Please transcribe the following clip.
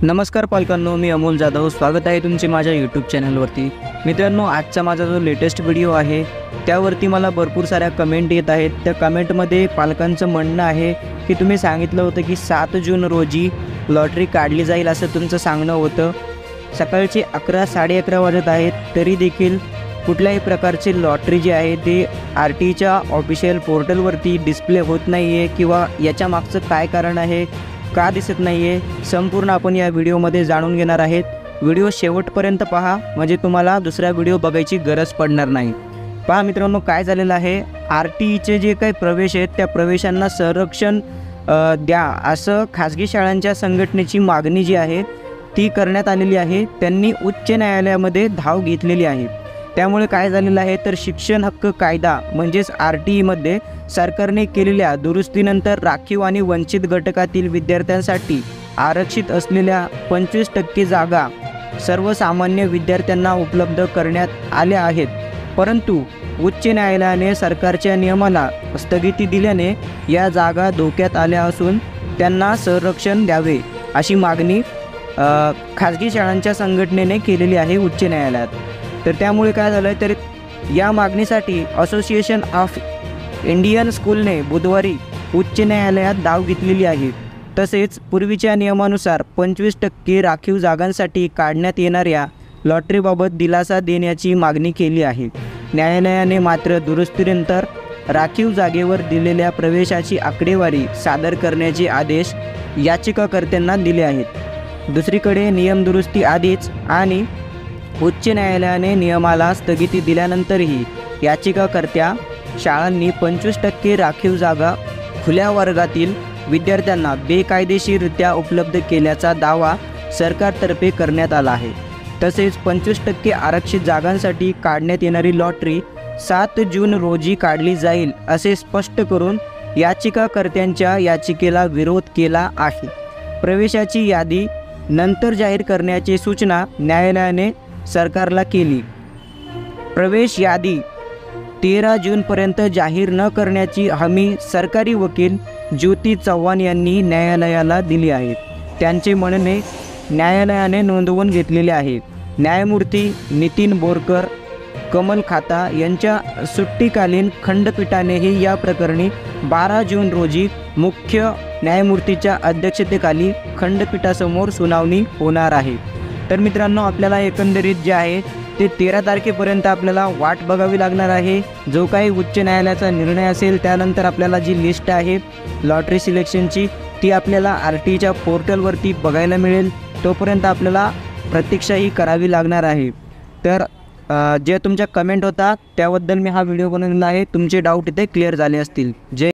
नमस्कार पालकांनो, मी अमोल जाधव. स्वागत आहे तुमचे माझ्या यूट्यूब चॅनलवरती. मित्रांनो, आजचा माझा जो लेटेस्ट व्हिडिओ आहे त्यावरती मला भरपूर साऱ्या कमेंट येत आहेत. त्या कमेंटमध्ये पालकांचं म्हणणं आहे की तुम्ही सांगितलं होतं की 7 जून रोजी लॉटरी काढली जाईल असं तुमचं सांगणं होतं. सकाळचे 11 साडे 11 वाजत आहेत, तरी देखील कुठल्याही प्रकारची लॉटरी जी आहे ते RTच्या ऑफिशियल पोर्टलवरती डिस्प्ले होत नाही आहे किंवा याच्या मागचं काय कारण आहे, का दिसत नाही आहे, संपूर्ण आपण या व्हिडिओमध्ये जाणून घेणार आहेत. व्हिडिओ शेवटपर्यंत पहा, म्हणजे तुम्हाला दुसरा व्हिडिओ बघायची गरज पडणार नाही. पहा मित्रांनो, काय झालेलं आहे, RTचे जे काही प्रवेश आहेत त्या प्रवेशांना संरक्षण द्या असं खाजगी शाळांच्या संघटनेची मागणी जी आहे ती करण्यात आलेली आहे. त्यांनी उच्च न्यायालयामध्ये धाव घेतलेली आहे. त्यामुळे काय झालेलं आहे तर शिक्षण हक्क कायदा म्हणजेच RTमध्ये सरकारने केलेल्या दुरुस्तीनंतर राखीव आणि वंचित घटकातील विद्यार्थ्यांसाठी आरक्षित असलेल्या 25% जागा सर्वसामान्य विद्यार्थ्यांना उपलब्ध करण्यात आल्या आहेत. परंतु उच्च न्यायालयाने सरकारच्या नियमाला स्थगिती दिल्याने या जागा धोक्यात आल्या असून त्यांना संरक्षण द्यावे अशी मागणी खाजगी शाळांच्या संघटनेने केलेली आहे उच्च न्यायालयात. तर त्यामुळे काय झालं तर या मागणीसाठी असोसिएशन ऑफ इंडियन स्कूलने बुधवारी उच्च न्यायालयात धाव घेतलेली आहे. तसेच पूर्वीच्या नियमानुसार 25% राखीव जागांसाठी काढण्यात येणाऱ्या लॉटरीबाबत दिलासा देण्याची मागणी केली आहे. न्यायालयाने मात्र दुरुस्तीनंतर राखीव जागेवर दिलेल्या प्रवेशाची आकडेवारी सादर करण्याचे आदेश याचिकाकर्त्यांना दिले आहेत. दुसरीकडे नियम दुरुस्ती आधीच आणि उच्च न्यायालयाने नियमाला स्थगिती दिल्यानंतरही याचिकाकर्त्या शाळांनी 25% राखीव जागा खुल्या वर्गातील विद्यार्थ्यांना बेकायदेशीररित्या उपलब्ध केल्याचा दावा सरकारतर्फे करण्यात आला आहे. तसेच 25% आरक्षित जागांसाठी काढण्यात येणारी लॉटरी 7 जून रोजी काढली जाईल असे स्पष्ट करून याचिकाकर्त्यांच्या याचिकेला विरोध केला आहे. प्रवेशाची यादी नंतर जाहीर करण्याची सूचना न्यायालयाने सरकारला केली. प्रवेश यादी 13 जूनपर्यंत जाहीर न करण्याची हमी सरकारी वकील ज्योती चव्हाण यांनी न्यायालयाला दिली आहे. त्यांचे म्हणणे न्यायालयाने नोंदवून घेतलेले आहे. न्यायमूर्ती नितीन बोरकर, कमल खाता यांच्या सुट्टीकालीन खंडपीठानेही या प्रकरणी 12 जून रोजी मुख्य न्यायमूर्तीच्या अध्यक्षतेखाली खंडपीठासमोर सुनावणी होणार आहे. तर मित्रांनो, आपल्याला एकंदरीत जे आहे ते 13 तारखेपर्यंत आपल्याला वाट बघावी लागणार आहे. जो काही उच्च न्यायालयाचा निर्णय असेल त्यानंतर आपल्याला जी लिस्ट आहे लॉटरी सिलेक्शनची ती आपल्याला RTच्या पोर्टलवरती बघायला मिळेल. तोपर्यंत आपल्याला प्रतीक्षाही करावी लागणार आहे. तर जे तुमच्या कमेंट होता त्याबद्दल मी हा व्हिडिओ बनवलेला आहे. तुमचे डाऊट इथे क्लिअर झाले असतील. जय